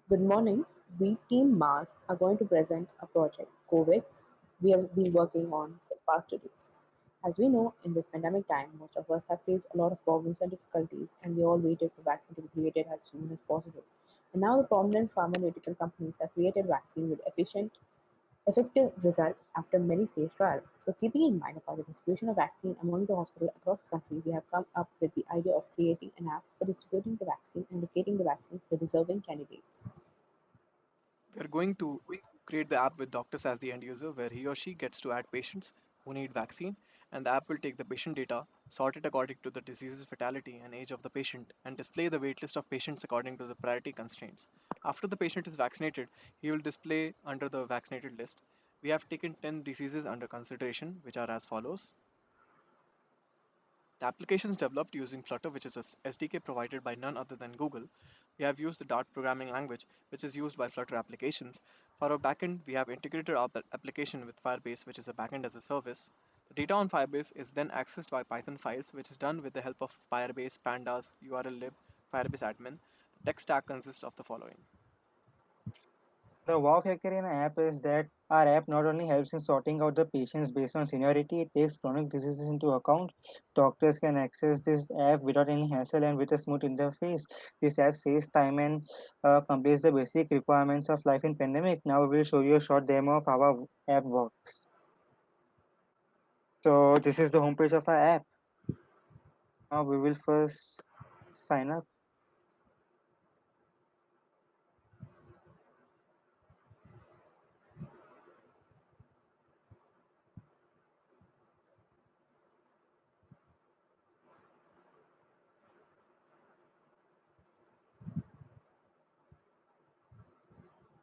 Good morning. We, Team Mars, are going to present a project, COVAX, we have been working on for the past 2 days. As we know, in this pandemic time, most of us have faced a lot of problems and difficulties, and we all waited for vaccine to be created as soon as possible. And now the prominent pharmaceutical companies have created vaccine with effective result after many phase trials. So keeping in mind about the distribution of vaccine among the hospital across the country, we have come up with the idea of creating an app for distributing the vaccine and locating the vaccine for the deserving candidates. We're going to create the app with doctors as the end user, where he or she gets to add patients who need vaccine, and the app will take the patient data, sort it according to the disease's fatality and age of the patient, and display the waitlist of patients according to the priority constraints. After the patient is vaccinated, he will display under the vaccinated list. We have taken 10 diseases under consideration, which are as follows. The application is developed using Flutter, which is a SDK provided by none other than Google. We have used the Dart programming language, which is used by Flutter applications. For our backend, we have integrated our application with Firebase, which is a backend as a service. The data on Firebase is then accessed by Python files, which is done with the help of Firebase, Pandas, URL-lib, Firebase admin. The tech stack consists of the following. The wow factor in an app is that our app not only helps in sorting out the patients based on seniority, it takes chronic diseases into account. Doctors can access this app without any hassle and with a smooth interface. This app saves time and completes the basic requirements of life in pandemic. Now we will show you a short demo of how our app works. So this is the homepage of our app. Now we will first sign up.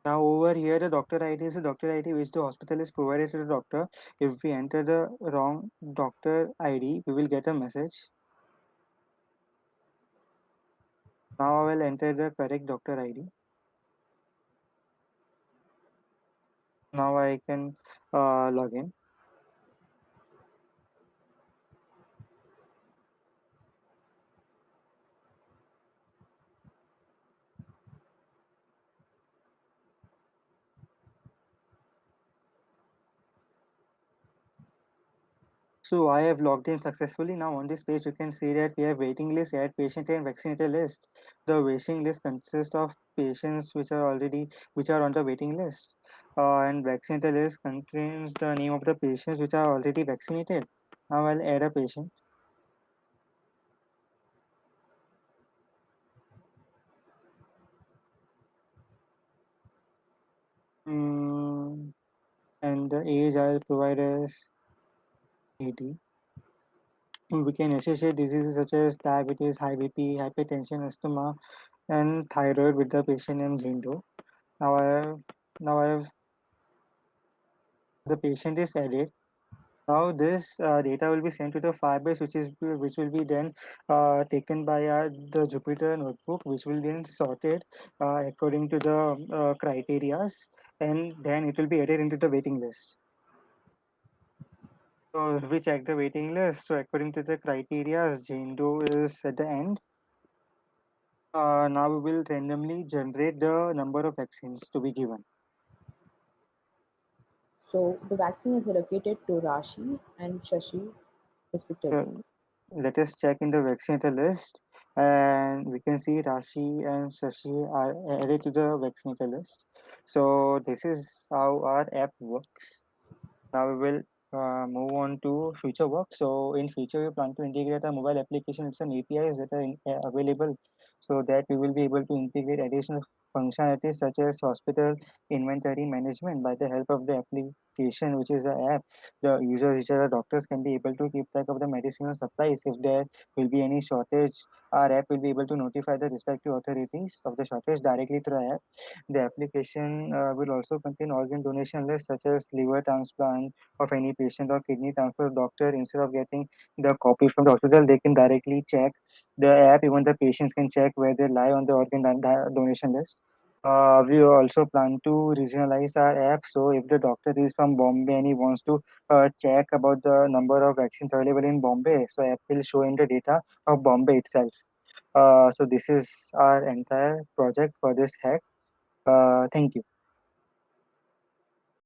Now over here the doctor ID is the doctor ID which the hospital is provided to the doctor. If we enter the wrong doctor ID, we will get a message. Now I will enter the correct doctor ID. Now I can log in. So I have logged in successfully. Now on this page, you can see that we have waiting list, add patient and vaccinated list. The waiting list consists of patients which are on the waiting list, and vaccinated list contains the name of the patients which are already vaccinated. Now I'll add a patient. Mm, and the age I'll provide as 80. We can associate diseases such as diabetes, high BP, hypertension, asthma, and thyroid with the patient name Jindo. Now I have now I have the patient is added. Now this data will be sent to the Firebase, which will be then taken by the Jupyter notebook, which will then sorted according to the criterias, and then it will be added into the waiting list. So if we check the waiting list, so according to the criterias, Jindo is at the end. Now we will randomly generate the number of vaccines to be given. So the vaccine is allocated to Rashi and Shashi respectively. So let us check in the vaccinator list, and we can see Rashi and Shashi are added to the vaccinator list. So this is how our app works. Now we will move on to future work. So in future, we plan to integrate a mobile application with some APIs that are available, so that we will be able to integrate additional functionalities such as hospital inventory management by the help of the application, which is the app. The users, which are the doctors, can be able to keep track of the medicinal supplies. If there will be any shortage, our app will be able to notify the respective authorities of the shortage directly through the app. The application will also contain organ donation lists such as liver transplant of any patient or kidney transplant doctor. Instead of getting the copy from the hospital, they can directly check the app. Even the patients can check where they lie on the donation list. We also plan to regionalize our app. So if the doctor is from Bombay and he wants to check about the number of vaccines available in Bombay, so app will show in the data of Bombay itself. So this is our entire project for this hack. Thank you.